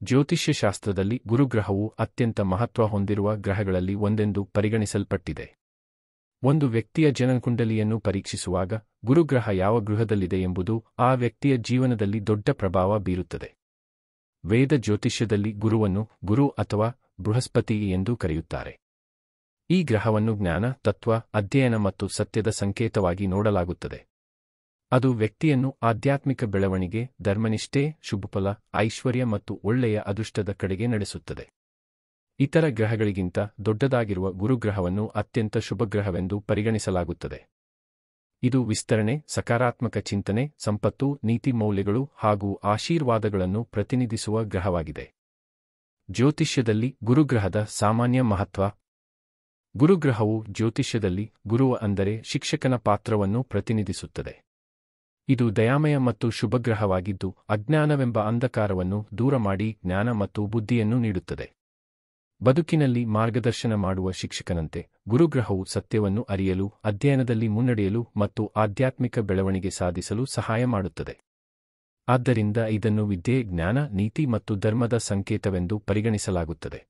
ಜ್ಯೋತಿಷ್ಯಶಾಸ್ತ್ರದಲ್ಲಿ ಗುರುಗ್ರಹವು ಅತ್ಯಂತ ಮಹತ್ವ ಹೊಂದಿರುವ ಗ್ರಹಗಳಲ್ಲಿ ಒಂದೆಂದು ಪರಿಗಣಿಸಲ್ಪಟ್ಟಿದೆ. ಒಂದು ವ್ಯಕ್ತಿಯ ಜನನಕುಂಡಲಿಯನ್ನು ಪರೀಕ್ಷಿಸುವಾಗ ಗುರುಗ್ರಹ ಯಾವ ಗೃಹದಲ್ಲಿದೆ ಎಂಬುದು ಆ ವ್ಯಕ್ತಿಯ ಜೀವನದಲ್ಲಿ ದೊಡ್ಡ ಪ್ರಭಾವ ಬೀರುತ್ತದೆ. ವೇದ ಜ್ಯೋತಿಷ್ಯದಲ್ಲಿ ಗುರುವನ್ನು ಗುರು ಅಥವಾ ಬೃಹಸ್ಪತಿ ಎಂದು ಕರೆಯುತ್ತಾರೆ. ಈ ಗ್ರಹವನ್ನು ಜ್ಞಾನ, ತತ್ವ, ಅಧ್ಯಯನ ಮತ್ತು ಸತ್ಯದ ಸಂಕೇತವಾಗಿ ನೋಡಲಾಗುತ್ತದೆ. ಅದು ವ್ಯಕ್ತಿಯನ್ನು ಆಧ್ಯಾತ್ಮಿಕ ಬೆಳವಣಿಗೆ, ಧರ್ಮನಿಷ್ಠೆ, ಶುಭಫಲ, ಐಶ್ವರ್ಯ ಮತ್ತು ಒಳ್ಳೆಯ ಅದೃಷ್ಟದ ಕಡೆಗೆ ನಡೆಸುತ್ತದೆ. ಇತರ ಗ್ರಹಗಳಿಗಿಂತ ದೊಡ್ಡದಾಗಿರುವ ಗುರುಗ್ರಹವನ್ನು ಅತ್ಯಂತ ಶುಭಗ್ರಹವೆಂದು ಪರಿಗಣಿಸಲಾಗುತ್ತದೆ. ಇದು ವಿಸ್ತರಣೆ, ಸಕಾರಾತ್ಮಕ ಚಿಂತನೆ, ಸಂಪತ್ತು, ನೀತಿ ಮೌಲ್ಯಗಳು ಹಾಗೂ ಆಶೀರ್ವಾದಗಳನ್ನು ಪ್ರತಿನಿಧಿಸುವ ಗ್ರಹವಾಗಿದೆ. ಜ್ಯೋತಿಷ್ಯದಲ್ಲಿ ಗುರುಗ್ರಹದ ಸಾಮಾನ್ಯ ಮಹತ್ವ. ಗುರುಗ್ರಹವು ಜ್ಯೋತಿಷ್ಯದಲ್ಲಿ ಗುರು ಅಂದರೆ ಶಿಕ್ಷಕನ ಪಾತ್ರವನ್ನು ಪ್ರತಿನಿಧಿಸುತ್ತದೆ. ಇದು ದಯಾಮಯ ಮತ್ತು ಶುಭಗ್ರಹವಾಗಿದ್ದು ಅಜ್ಞಾನವೆಂಬ ಅಂಧಕಾರವನ್ನು ದೂರ ಮಾಡಿ ಜ್ಞಾನ ಮತ್ತು ಬುದ್ಧಿಯನ್ನು ನೀಡುತ್ತದೆ. ಬದುಕಿನಲ್ಲಿ ಮಾರ್ಗದರ್ಶನ ಮಾಡುವ ಶಿಕ್ಷಕನಂತೆ ಗುರುಗ್ರಹವು ಸತ್ಯವನ್ನು ಅರಿಯಲು, ಅಧ್ಯಯನದಲ್ಲಿ ಮುನ್ನಡೆಯಲು ಮತ್ತು ಆಧ್ಯಾತ್ಮಿಕ ಬೆಳವಣಿಗೆ ಸಾಧಿಸಲು ಸಹಾಯ ಮಾಡುತ್ತದೆ. ಆದ್ದರಿಂದ ಇದನ್ನು ವಿದ್ಯೆ, ಜ್ಞಾನ, ನೀತಿ ಮತ್ತು ಧರ್ಮದ ಸಂಕೇತವೆಂದು ಪರಿಗಣಿಸಲಾಗುತ್ತದೆ.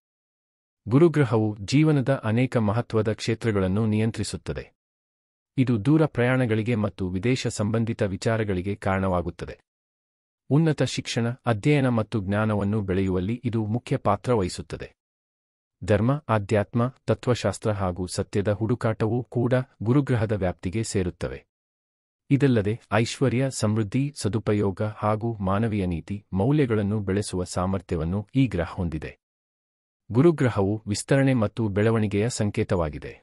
ಗುರುಗ್ರಹವು ಜೀವನದ ಅನೇಕ ಮಹತ್ವದ ಕ್ಷೇತ್ರಗಳನ್ನು ನಿಯಂತ್ರಿಸುತ್ತದೆ. ಇದು ದೂರ ಪ್ರಯಾಣಗಳಿಗೆ ಮತ್ತು ವಿದೇಶ ಸಂಬಂಧಿತ ವಿಚಾರಗಳಿಗೆ ಕಾರಣವಾಗುತ್ತದೆ. ಉನ್ನತ ಶಿಕ್ಷಣ, ಅಧ್ಯಯನ ಮತ್ತು ಜ್ಞಾನವನ್ನು ಬೆಳೆಯುವಲ್ಲಿ ಇದು ಮುಖ್ಯ ಪಾತ್ರ ವಹಿಸುತ್ತದೆ. ಧರ್ಮ, ಆಧ್ಯಾತ್ಮ, ತತ್ವಶಾಸ್ತ್ರ ಹಾಗೂ ಸತ್ಯದ ಹುಡುಕಾಟವೂ ಕೂಡ ಗುರುಗ್ರಹದ ವ್ಯಾಪ್ತಿಗೆ ಸೇರುತ್ತವೆ. ಇದಲ್ಲದೆ ಐಶ್ವರ್ಯ, ಸಮೃದ್ಧಿ, ಸದುಪಯೋಗ ಹಾಗೂ ಮಾನವೀಯ ನೀತಿ ಮೌಲ್ಯಗಳನ್ನು ಬೆಳೆಸುವ ಸಾಮರ್ಥ್ಯವನ್ನು ಈ ಗ್ರಹ ಹೊಂದಿದೆ. ಗುರುಗ್ರಹವು ವಿಸ್ತರಣೆ ಮತ್ತು ಬೆಳವಣಿಗೆಯ ಸಂಕೇತವಾಗಿದೆ.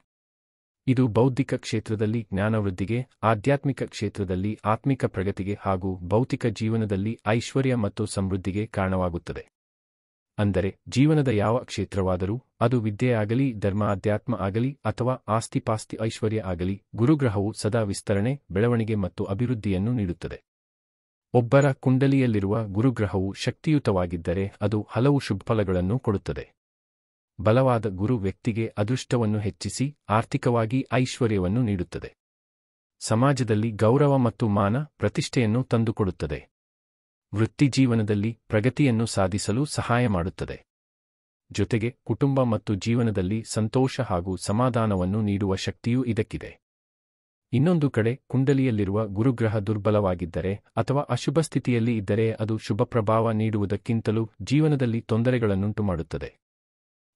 ಇದು ಬೌದ್ಧಿಕ ಕ್ಷೇತ್ರದಲ್ಲಿ ಜ್ಞಾನವೃದ್ಧಿಗೆ, ಆಧ್ಯಾತ್ಮಿಕ ಕ್ಷೇತ್ರದಲ್ಲಿ ಆತ್ಮಿಕ ಪ್ರಗತಿಗೆ ಹಾಗೂ ಭೌತಿಕ ಜೀವನದಲ್ಲಿ ಐಶ್ವರ್ಯ ಮತ್ತು ಸಮೃದ್ಧಿಗೆ ಕಾರಣವಾಗುತ್ತದೆ. ಅಂದರೆ ಜೀವನದ ಯಾವ ಕ್ಷೇತ್ರವಾದರೂ, ಅದು ವಿದ್ಯೆಯಾಗಲಿ, ಧರ್ಮ, ಅಧ್ಯಾತ್ಮ ಆಗಲಿ ಅಥವಾ ಆಸ್ತಿಪಾಸ್ತಿ, ಐಶ್ವರ್ಯ ಆಗಲಿ, ಗುರುಗ್ರಹವು ಸದಾ ವಿಸ್ತರಣೆ, ಬೆಳವಣಿಗೆ ಮತ್ತು ಅಭಿವೃದ್ಧಿಯನ್ನು ನೀಡುತ್ತದೆ. ಒಬ್ಬರ ಕುಂಡಲಿಯಲ್ಲಿರುವ ಗುರುಗ್ರಹವು ಶಕ್ತಿಯುತವಾಗಿದ್ದರೆ ಅದು ಹಲವು ಶುಭಫಲಗಳನ್ನು ಕೊಡುತ್ತದೆ. ಬಲವಾದ ಗುರು ವ್ಯಕ್ತಿಗೆ ಅದೃಷ್ಟವನ್ನು ಹೆಚ್ಚಿಸಿ ಆರ್ಥಿಕವಾಗಿ ಐಶ್ವರ್ಯವನ್ನು ನೀಡುತ್ತದೆ. ಸಮಾಜದಲ್ಲಿ ಗೌರವ ಮತ್ತು ಮಾನ, ಪ್ರತಿಷ್ಠೆಯನ್ನು ತಂದುಕೊಡುತ್ತದೆ. ವೃತ್ತಿಜೀವನದಲ್ಲಿ ಪ್ರಗತಿಯನ್ನು ಸಾಧಿಸಲು ಸಹಾಯ ಮಾಡುತ್ತದೆ. ಜೊತೆಗೆ ಕುಟುಂಬ ಮತ್ತು ಜೀವನದಲ್ಲಿ ಸಂತೋಷ ಹಾಗೂ ಸಮಾಧಾನವನ್ನು ನೀಡುವ ಶಕ್ತಿಯೂ ಇದಕ್ಕಿದೆ. ಇನ್ನೊಂದು ಕಡೆ ಕುಂಡಲಿಯಲ್ಲಿರುವ ಗುರುಗ್ರಹ ದುರ್ಬಲವಾಗಿದ್ದರೆ ಅಥವಾ ಅಶುಭ ಸ್ಥಿತಿಯಲ್ಲಿ ಇದ್ದರೆ ಅದು ಶುಭ ಪ್ರಭಾವ ನೀಡುವುದಕ್ಕಿಂತಲೂ ಜೀವನದಲ್ಲಿ ತೊಂದರೆಗಳನ್ನುಂಟು ಮಾಡುತ್ತದೆ.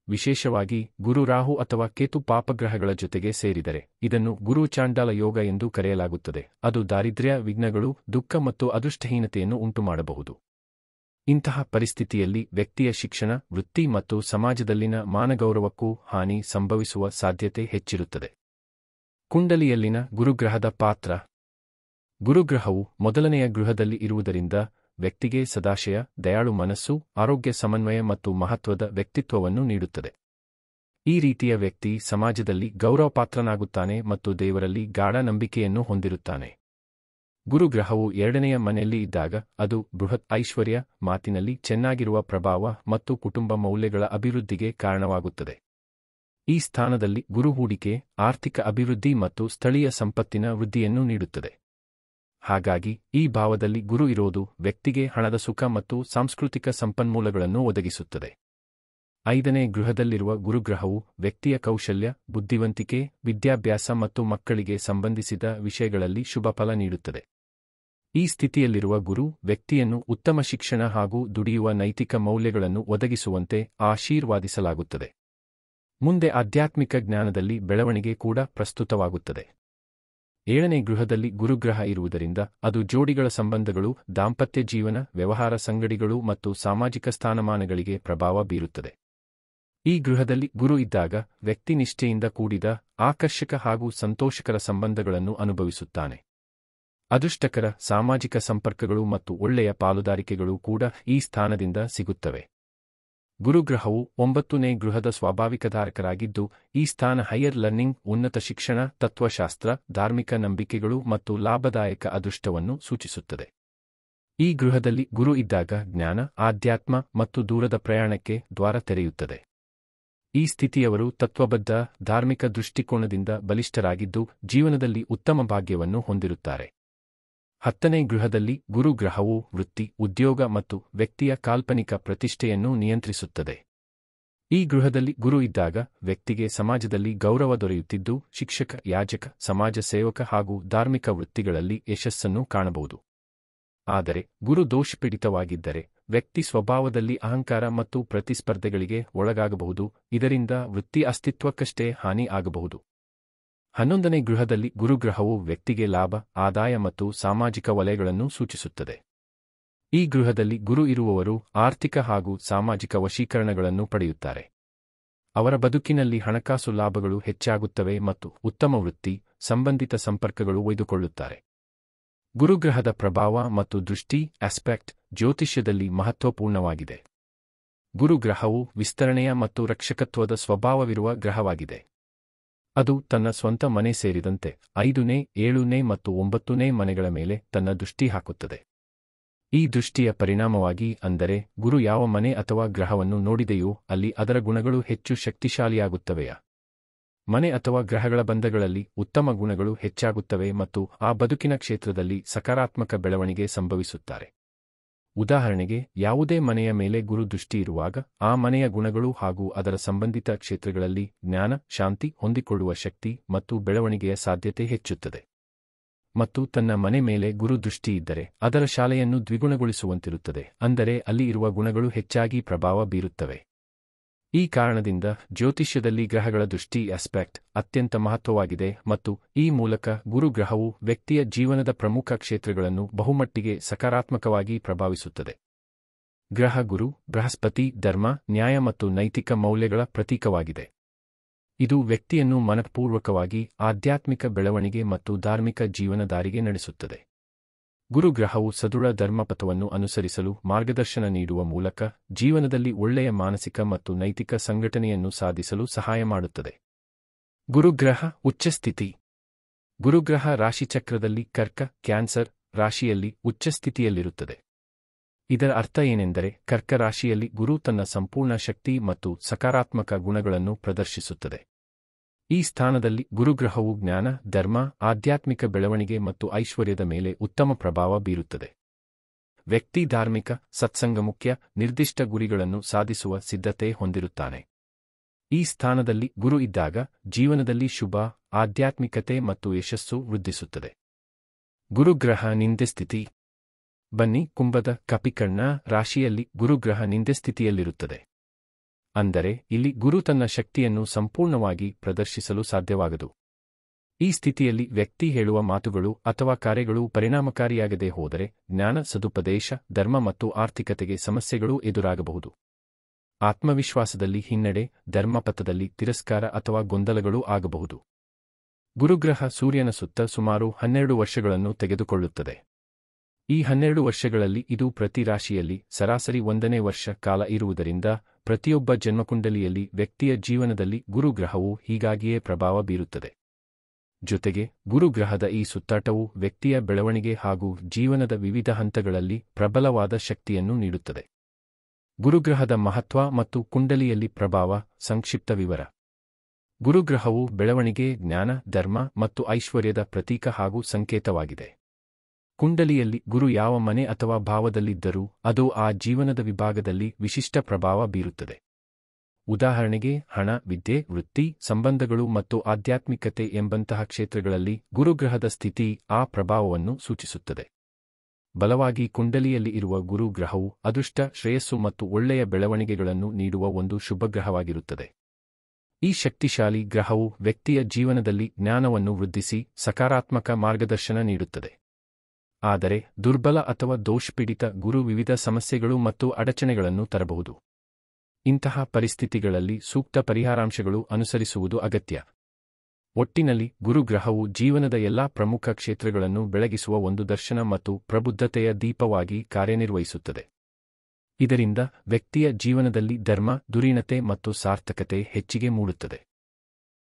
ವಿಶೇಷವಾಗಿ ಗುರು ರಾಹು ಅಥವಾ ಕೇತು ಪಾಪಗ್ರಹಗಳ ಜೊತೆಗೆ ಸೇರಿದರೆ ಇದನ್ನು ಗುರು ಚಾಂಡಾಲ ಯೋಗ ಎಂದು ಕರೆಯಲಾಗುತ್ತದೆ. ಅದು ದಾರಿದ್ರ್ಯ, ವಿಘ್ನಗಳು, ದುಃಖ ಮತ್ತು ಅದೃಷ್ಟಹೀನತೆಯನ್ನು ಉಂಟುಮಾಡಬಹುದು. ಇಂತಹ ಪರಿಸ್ಥಿತಿಯಲ್ಲಿ ವ್ಯಕ್ತಿಯ ಶಿಕ್ಷಣ, ವೃತ್ತಿ ಮತ್ತು ಸಮಾಜದಲ್ಲಿನ ಮಾನಗೌರವಕ್ಕೂ ಹಾನಿ ಸಂಭವಿಸುವ ಸಾಧ್ಯತೆ ಹೆಚ್ಚಿರುತ್ತದೆ. ಕುಂಡಲಿಯಲ್ಲಿನ ಗುರುಗ್ರಹದ ಪಾತ್ರ. ಗುರುಗ್ರಹವು ಮೊದಲನೆಯ ಗೃಹದಲ್ಲಿ ಇರುವುದರಿಂದ ವ್ಯಕ್ತಿಗೆ ಸದಾಶಯ, ದಯಾಳು ಮನಸ್ಸು, ಆರೋಗ್ಯ, ಸಮನ್ವಯ ಮತ್ತು ಮಹತ್ವದ ವ್ಯಕ್ತಿತ್ವವನ್ನು ನೀಡುತ್ತದೆ. ಈ ರೀತಿಯ ವ್ಯಕ್ತಿ ಸಮಾಜದಲ್ಲಿ ಗೌರವಪಾತ್ರನಾಗುತ್ತಾನೆ ಮತ್ತು ದೇವರಲ್ಲಿ ಗಾಢ ನಂಬಿಕೆಯನ್ನು ಹೊಂದಿರುತ್ತಾನೆ. ಗುರುಗ್ರಹವು ಎರಡನೆಯ ಮನೆಯಲ್ಲಿ ಇದ್ದಾಗ ಅದು ಬೃಹತ್ ಐಶ್ವರ್ಯ, ಮಾತಿನಲ್ಲಿ ಚೆನ್ನಾಗಿರುವ ಪ್ರಭಾವ ಮತ್ತು ಕುಟುಂಬ ಮೌಲ್ಯಗಳ ಅಭಿವೃದ್ಧಿಗೆ ಕಾರಣವಾಗುತ್ತದೆ. ಈ ಸ್ಥಾನದಲ್ಲಿ ಗುರು ಹೂಡಿಕೆ, ಆರ್ಥಿಕ ಅಭಿವೃದ್ಧಿ ಮತ್ತು ಸ್ಥಳೀಯ ಸಂಪತ್ತಿನ ವೃದ್ಧಿಯನ್ನು ನೀಡುತ್ತದೆ. ಹಾಗಾಗಿ ಈ ಭಾವದಲ್ಲಿ ಗುರು ಇರೋದು ವ್ಯಕ್ತಿಗೆ ಹಣದ ಸುಖ ಮತ್ತು ಸಾಂಸ್ಕೃತಿಕ ಸಂಪನ್ಮೂಲಗಳನ್ನು ಒದಗಿಸುತ್ತದೆ. ಐದನೇ ಗೃಹದಲ್ಲಿರುವ ಗುರುಗ್ರಹವು ವ್ಯಕ್ತಿಯ ಕೌಶಲ್ಯ, ಬುದ್ಧಿವಂತಿಕೆ, ವಿದ್ಯಾಭ್ಯಾಸ ಮತ್ತು ಮಕ್ಕಳಿಗೆ ಸಂಬಂಧಿಸಿದ ವಿಷಯಗಳಲ್ಲಿ ಶುಭ ಫಲ ನೀಡುತ್ತದೆ. ಈ ಸ್ಥಿತಿಯಲ್ಲಿರುವ ಗುರು ವ್ಯಕ್ತಿಯನ್ನು ಉತ್ತಮ ಶಿಕ್ಷಣ ಹಾಗೂ ದುಡಿಯುವ ನೈತಿಕ ಮೌಲ್ಯಗಳನ್ನು ಒದಗಿಸುವಂತೆ ಆಶೀರ್ವಾದಿಸಲಾಗುತ್ತದೆ. ಮುಂದೆ ಆಧ್ಯಾತ್ಮಿಕ ಜ್ಞಾನದಲ್ಲಿ ಬೆಳವಣಿಗೆ ಕೂಡ ಪ್ರಸ್ತುತವಾಗುತ್ತದೆ. ಏಳನೇ ಗೃಹದಲ್ಲಿ ಗುರುಗ್ರಹ ಇರುವುದರಿಂದ ಅದು ಜೋಡಿಗಳ ಸಂಬಂಧಗಳು, ದಾಂಪತ್ಯ ಜೀವನ, ವ್ಯವಹಾರ ಸಂಗಡಿಗಳು ಮತ್ತು ಸಾಮಾಜಿಕ ಸ್ಥಾನಮಾನಗಳಿಗೆ ಪ್ರಭಾವ ಬೀರುತ್ತದೆ. ಈ ಗೃಹದಲ್ಲಿ ಗುರು ಇದ್ದಾಗ ವ್ಯಕ್ತಿ ನಿಷ್ಠೆಯಿಂದ ಕೂಡಿದ, ಆಕರ್ಷಕ ಹಾಗೂ ಸಂತೋಷಕರ ಸಂಬಂಧಗಳನ್ನು ಅನುಭವಿಸುತ್ತಾನೆ. ಅದೃಷ್ಟಕರ ಸಾಮಾಜಿಕ ಸಂಪರ್ಕಗಳು ಮತ್ತು ಒಳ್ಳೆಯ ಪಾಲುದಾರಿಕೆಗಳು ಕೂಡ ಈ ಸ್ಥಾನದಿಂದ ಸಿಗುತ್ತವೆ. ಗುರುಗ್ರಹವು 9ನೇ ಗೃಹದ ಸ್ವಾಭಾವಿಕ ಧಾರಕರಾಗಿದ್ದು, ಈ ಸ್ಥಾನ ಹೈಯರ್ ಲರ್ನಿಂಗ್, ಉನ್ನತ ಶಿಕ್ಷಣ, ತತ್ವಶಾಸ್ತ್ರ, ಧಾರ್ಮಿಕ ನಂಬಿಕೆಗಳು ಮತ್ತು ಲಾಭದಾಯಕ ಅದೃಷ್ಟವನ್ನು ಸೂಚಿಸುತ್ತದೆ. ಈ ಗೃಹದಲ್ಲಿ ಗುರು ಇದ್ದಾಗ ಜ್ಞಾನ, ಆಧ್ಯಾತ್ಮ ಮತ್ತು ದೂರದ ಪ್ರಯಾಣಕ್ಕೆ ದ್ವಾರ ತೆರೆಯುತ್ತದೆ. ಈ ಸ್ಥಿತಿಯವರು ತತ್ವಬದ್ಧ, ಧಾರ್ಮಿಕ ದೃಷ್ಟಿಕೋನದಿಂದ ಬಲಿಷ್ಠರಾಗಿದ್ದು, ಜೀವನದಲ್ಲಿ ಉತ್ತಮ ಭಾಗ್ಯವನ್ನು ಹೊಂದಿರುತ್ತಾರೆ. 10ನೇ ಗೃಹದಲ್ಲಿ ಗುರು ಗ್ರಹವು ವೃತ್ತಿ, ಉದ್ಯೋಗ ಮತ್ತು ವ್ಯಕ್ತಿಯ ಕಾಲ್ಪನಿಕ ಪ್ರತಿಷ್ಠೆಯನ್ನು ನಿಯಂತ್ರಿಸುತ್ತದೆ. ಈ ಗೃಹದಲ್ಲಿ ಗುರು ಇದ್ದಾಗ ವ್ಯಕ್ತಿಗೆ ಸಮಾಜದಲ್ಲಿ ಗೌರವ ದೊರೆಯುತ್ತಿದ್ದು, ಶಿಕ್ಷಕ, ಯಾಜಕ, ಸಮಾಜ ಸೇವಕ ಹಾಗೂ ಧಾರ್ಮಿಕ ವೃತ್ತಿಗಳಲ್ಲಿ ಯಶಸ್ಸನ್ನು ಕಾಣಬಹುದು. ಆದರೆ ಗುರು ದೋಷಪೀಡಿತವಾಗಿದ್ದರೆ ವ್ಯಕ್ತಿ ಸ್ವಭಾವದಲ್ಲಿ ಅಹಂಕಾರ ಮತ್ತು ಪ್ರತಿಸ್ಪರ್ಧೆಗಳಿಗೆ ಒಳಗಾಗಬಹುದು, ಇದರಿಂದ ವೃತ್ತಿ ಅಸ್ತಿತ್ವಕ್ಕಷ್ಟೇ ಹಾನಿ ಆಗಬಹುದು. 11ನೇ ಗೃಹದಲ್ಲಿ ಗುರುಗ್ರಹವು ವ್ಯಕ್ತಿಗೆ ಲಾಭ, ಆದಾಯ ಮತ್ತು ಸಾಮಾಜಿಕ ವಲಯಗಳನ್ನು ಸೂಚಿಸುತ್ತದೆ. ಈ ಗೃಹದಲ್ಲಿ ಗುರು ಇರುವವರು ಆರ್ಥಿಕ ಹಾಗೂ ಸಾಮಾಜಿಕ ವಶೀಕರಣಗಳನ್ನು ಪಡೆಯುತ್ತಾರೆ. ಅವರ ಬದುಕಿನಲ್ಲಿ ಹಣಕಾಸು ಲಾಭಗಳು ಹೆಚ್ಚಾಗುತ್ತವೆ ಮತ್ತು ಉತ್ತಮ ವೃತ್ತಿ, ಸಂಬಂಧಿತ ಸಂಪರ್ಕಗಳು ಒಯ್ದುಕೊಳ್ಳುತ್ತಾರೆ. ಗುರುಗ್ರಹದ ಪ್ರಭಾವ ಮತ್ತು ದೃಷ್ಟಿ ಆಸ್ಪೆಕ್ಟ್ ಜ್ಯೋತಿಷ್ಯದಲ್ಲಿ ಮಹತ್ವಪೂರ್ಣವಾಗಿದೆ. ಗುರುಗ್ರಹವು ವಿಸ್ತರಣೆಯ ಮತ್ತು ರಕ್ಷಕತ್ವದ ಸ್ವಭಾವವಿರುವ ಗ್ರಹವಾಗಿದೆ. ಅದು ತನ್ನ ಸ್ವಂತ ಮನೆ ಸೇರಿದಂತೆ 5ನೇ, 7ನೇ ಮತ್ತು 9ನೇ ಮನೆಗಳ ಮೇಲೆ ತನ್ನ ದೃಷ್ಟಿ ಹಾಕುತ್ತದೆ. ಈ ದೃಷ್ಟಿಯ ಪರಿಣಾಮವಾಗಿ, ಅಂದರೆ ಗುರು ಯಾವ ಮನೆ ಅಥವಾ ಗ್ರಹವನ್ನು ನೋಡಿದೆಯೋ ಅಲ್ಲಿ ಅದರ ಗುಣಗಳು ಹೆಚ್ಚು ಶಕ್ತಿಶಾಲಿಯಾಗುತ್ತವೆಯಾ? ಮನೆ ಅಥವಾ ಗ್ರಹಗಳ ಬಂಧಗಳಲ್ಲಿ ಉತ್ತಮ ಗುಣಗಳು ಹೆಚ್ಚಾಗುತ್ತವೆ ಮತ್ತು ಆ ಬದುಕಿನ ಕ್ಷೇತ್ರದಲ್ಲಿ ಸಕಾರಾತ್ಮಕ ಬೆಳವಣಿಗೆ ಸಂಭವಿಸುತ್ತಾರೆ. ಉದಾಹರಣೆಗೆ, ಯಾವುದೇ ಮನೆಯ ಮೇಲೆ ಗುರು ದೃಷ್ಟಿ ಇರುವಾಗ ಆ ಮನೆಯ ಗುಣಗಳು ಹಾಗೂ ಅದರ ಸಂಬಂಧಿತ ಕ್ಷೇತ್ರಗಳಲ್ಲಿ ಜ್ಞಾನ, ಶಾಂತಿ, ಹೊಂದಿಕೊಳ್ಳುವ ಶಕ್ತಿ ಮತ್ತು ಬೆಳವಣಿಗೆಯ ಸಾಧ್ಯತೆ ಹೆಚ್ಚುತ್ತದೆ. ಮತ್ತು ತನ್ನ ಮನೆ ಮೇಲೆ ಗುರು ದೃಷ್ಟಿ ಇದ್ದರೆ ಅದರ ಶಾಲೆಯನ್ನು ದ್ವಿಗುಣಗೊಳಿಸುವಂತಿರುತ್ತದೆ, ಅಂದರೆ ಅಲ್ಲಿ ಇರುವ ಗುಣಗಳು ಹೆಚ್ಚಾಗಿ ಪ್ರಭಾವ ಬೀರುತ್ತವೆ. ಈ ಕಾರಣದಿಂದ ಜ್ಯೋತಿಷ್ಯದಲ್ಲಿ ಗ್ರಹಗಳ ದೃಷ್ಟಿ ಆಸ್ಪೆಕ್ಟ್ ಅತ್ಯಂತ ಮಹತ್ವವಾಗಿದೆ ಮತ್ತು ಈ ಮೂಲಕ ಗುರುಗ್ರಹವು ವ್ಯಕ್ತಿಯ ಜೀವನದ ಪ್ರಮುಖ ಕ್ಷೇತ್ರಗಳನ್ನು ಬಹುಮಟ್ಟಿಗೆ ಸಕಾರಾತ್ಮಕವಾಗಿ ಪ್ರಭಾವಿಸುತ್ತದೆ. ಗ್ರಹ ಗುರು, ಬೃಹಸ್ಪತಿ, ಧರ್ಮ, ನ್ಯಾಯ ಮತ್ತು ನೈತಿಕ ಮೌಲ್ಯಗಳ ಪ್ರತೀಕವಾಗಿದೆ. ಇದು ವ್ಯಕ್ತಿಯನ್ನು ಮನಃಪೂರ್ವಕವಾಗಿ ಆಧ್ಯಾತ್ಮಿಕ ಬೆಳವಣಿಗೆ ಮತ್ತು ಧಾರ್ಮಿಕ ಜೀವನ ದಾರಿಗೆ ನಡೆಸುತ್ತದೆ. ಗುರುಗ್ರಹವು ಸದೃಢ ಧರ್ಮಪಥವನ್ನು ಅನುಸರಿಸಲು ಮಾರ್ಗದರ್ಶನ ನೀಡುವ ಮೂಲಕ ಜೀವನದಲ್ಲಿ ಒಳ್ಳೆಯ ಮಾನಸಿಕ ಮತ್ತು ನೈತಿಕ ಸಂಘಟನೆಯನ್ನು ಸಾಧಿಸಲು ಸಹಾಯ ಮಾಡುತ್ತದೆ. ಗುರುಗ್ರಹ ಉಚ್ಚಸ್ಥಿತಿ. ಗುರುಗ್ರಹ ರಾಶಿಚಕ್ರದಲ್ಲಿ ಕರ್ಕ, ಕ್ಯಾನ್ಸರ್ ರಾಶಿಯಲ್ಲಿ ಉಚ್ಚಸ್ಥಿತಿಯಲ್ಲಿರುತ್ತದೆ. ಇದರ ಅರ್ಥ ಏನೆಂದರೆ, ಕರ್ಕ ರಾಶಿಯಲ್ಲಿ ಗುರು ತನ್ನ ಸಂಪೂರ್ಣ ಶಕ್ತಿ ಮತ್ತು ಸಕಾರಾತ್ಮಕ ಗುಣಗಳನ್ನು ಪ್ರದರ್ಶಿಸುತ್ತದೆ. ಈ ಸ್ಥಾನದಲ್ಲಿ ಗುರುಗ್ರಹವು ಜ್ಞಾನ, ಧರ್ಮ, ಆಧ್ಯಾತ್ಮಿಕ ಬೆಳವಣಿಗೆ ಮತ್ತು ಐಶ್ವರ್ಯದ ಮೇಲೆ ಉತ್ತಮ ಪ್ರಭಾವ ಬೀರುತ್ತದೆ. ವ್ಯಕ್ತಿ ಧಾರ್ಮಿಕ, ಸತ್ಸಂಗಮುಖ್ಯ, ನಿರ್ದಿಷ್ಟ ಗುರಿಗಳನ್ನು ಸಾಧಿಸುವ ಸಿದ್ಧತೆ ಹೊಂದಿರುತ್ತಾನೆ. ಈ ಸ್ಥಾನದಲ್ಲಿ ಗುರು ಇದ್ದಾಗ ಜೀವನದಲ್ಲಿ ಶುಭ, ಆಧ್ಯಾತ್ಮಿಕತೆ ಮತ್ತು ಯಶಸ್ಸು ವೃದ್ಧಿಸುತ್ತದೆ. ಗುರುಗ್ರಹ ನಿಂದೆಸ್ಥಿತಿ. ಬನ್ನಿ, ಕುಂಭದ ಕಪಿಕರ್ಣ ರಾಶಿಯಲ್ಲಿ ಗುರುಗ್ರಹ ನಿಂದೆಸ್ಥಿತಿಯಲ್ಲಿರುತ್ತದೆ. ಅಂದರೆ ಇಲ್ಲಿ ಗುರು ತನ್ನ ಶಕ್ತಿಯನ್ನು ಸಂಪೂರ್ಣವಾಗಿ ಪ್ರದರ್ಶಿಸಲು ಸಾಧ್ಯವಾಗದು. ಈ ಸ್ಥಿತಿಯಲ್ಲಿ ವ್ಯಕ್ತಿ ಹೇಳುವ ಮಾತುಗಳು ಅಥವಾ ಕಾರ್ಯಗಳು ಪರಿಣಾಮಕಾರಿಯಾಗದೆ ಹೋದರೆ ಜ್ಞಾನ, ಸದುಪದೇಶ, ಧರ್ಮ ಮತ್ತು ಆರ್ಥಿಕತೆಗೆ ಸಮಸ್ಯೆಗಳು ಎದುರಾಗಬಹುದು. ಆತ್ಮವಿಶ್ವಾಸದಲ್ಲಿ ಹಿನ್ನಡೆ, ಧರ್ಮಪಥದಲ್ಲಿ ತಿರಸ್ಕಾರ ಅಥವಾ ಗೊಂದಲಗಳು ಆಗಬಹುದು. ಗುರುಗ್ರಹ ಸೂರ್ಯನ ಸುತ್ತ ಸುಮಾರು 12 ವರ್ಷಗಳನ್ನು ತೆಗೆದುಕೊಳ್ಳುತ್ತದೆ. ಈ 12 ವರ್ಷಗಳಲ್ಲಿ ಇದು ಪ್ರತಿ ರಾಶಿಯಲ್ಲಿ ಸರಾಸರಿ 1ನೇ ವರ್ಷ ಕಾಲ ಇರುವುದರಿಂದ ಪ್ರತಿಯೊಬ್ಬ ಜನ್ಮಕುಂಡಲಿಯಲ್ಲಿ ವ್ಯಕ್ತಿಯ ಜೀವನದಲ್ಲಿ ಗುರುಗ್ರಹವು ಹೀಗಾಗಿಯೇ ಪ್ರಭಾವ ಬೀರುತ್ತದೆ. ಜೊತೆಗೆ ಗುರುಗ್ರಹದ ಈ ಸುತ್ತಾಟವು ವ್ಯಕ್ತಿಯ ಬೆಳವಣಿಗೆ ಹಾಗೂ ಜೀವನದ ವಿವಿಧ ಹಂತಗಳಲ್ಲಿ ಪ್ರಬಲವಾದ ಶಕ್ತಿಯನ್ನು ನೀಡುತ್ತದೆ. ಗುರುಗ್ರಹದ ಮಹತ್ವ ಮತ್ತು ಕುಂಡಲಿಯಲ್ಲಿ ಪ್ರಭಾವ. ಸಂಕ್ಷಿಪ್ತ ವಿವರ. ಗುರುಗ್ರಹವು ಬೆಳವಣಿಗೆ, ಜ್ಞಾನ, ಧರ್ಮ ಮತ್ತು ಐಶ್ವರ್ಯದ ಪ್ರತೀಕ ಹಾಗೂ ಸಂಕೇತವಾಗಿದೆ. ಕುಂಡಲಿಯಲ್ಲಿ ಗುರು ಯಾವ ಮನೆ ಅಥವಾ ಭಾವದಲ್ಲಿದ್ದರೂ ಅದು ಆ ಜೀವನದ ವಿಭಾಗದಲ್ಲಿ ವಿಶಿಷ್ಟ ಪ್ರಭಾವ ಬೀರುತ್ತದೆ. ಉದಾಹರಣೆಗೆ, ಹಣ, ವಿದ್ಯೆ, ವೃತ್ತಿ, ಸಂಬಂಧಗಳು ಮತ್ತು ಆಧ್ಯಾತ್ಮಿಕತೆ ಎಂಬಂತಹ ಕ್ಷೇತ್ರಗಳಲ್ಲಿ ಗುರುಗ್ರಹದ ಸ್ಥಿತಿ ಆ ಪ್ರಭಾವವನ್ನು ಸೂಚಿಸುತ್ತದೆ. ಬಲವಾಗಿ ಕುಂಡಲಿಯಲ್ಲಿ ಇರುವ ಗುರುಗ್ರಹವು ಅದೃಷ್ಟ, ಶ್ರೇಯಸ್ಸು ಮತ್ತು ಒಳ್ಳೆಯ ಬೆಳವಣಿಗೆಗಳನ್ನು ನೀಡುವ ಒಂದು ಶುಭಗ್ರಹವಾಗಿರುತ್ತದೆ. ಈ ಶಕ್ತಿಶಾಲಿ ಗ್ರಹವು ವ್ಯಕ್ತಿಯ ಜೀವನದಲ್ಲಿ ಜ್ಞಾನವನ್ನು ವೃದ್ಧಿಸಿ ಸಕಾರಾತ್ಮಕ ಮಾರ್ಗದರ್ಶನ ನೀಡುತ್ತದೆ. ಆದರೆ ದುರ್ಬಲ ಅಥವಾ ದೋಷಪೀಡಿತ ಗುರು ವಿವಿಧ ಸಮಸ್ಯೆಗಳು ಮತ್ತು ಅಡಚಣೆಗಳನ್ನು ತರಬಹುದು. ಇಂತಹ ಪರಿಸ್ಥಿತಿಗಳಲ್ಲಿ ಸೂಕ್ತ ಪರಿಹಾರಾಂಶಗಳು ಅನುಸರಿಸುವುದು ಅಗತ್ಯ. ಒಟ್ಟಿನಲ್ಲಿ ಗುರುಗ್ರಹವು ಜೀವನದ ಎಲ್ಲಾ ಪ್ರಮುಖ ಕ್ಷೇತ್ರಗಳನ್ನು ಬೆಳಗಿಸುವ ಒಂದು ದರ್ಶನ ಮತ್ತು ಪ್ರಬುದ್ಧತೆಯ ದೀಪವಾಗಿ ಕಾರ್ಯನಿರ್ವಹಿಸುತ್ತದೆ. ಇದರಿಂದ ವ್ಯಕ್ತಿಯ ಜೀವನದಲ್ಲಿ ಧರ್ಮ, ಧುರೀಣತೆ ಮತ್ತು ಸಾರ್ಥಕತೆ ಹೆಚ್ಚಿಗೆ ಮೂಡುತ್ತದೆ.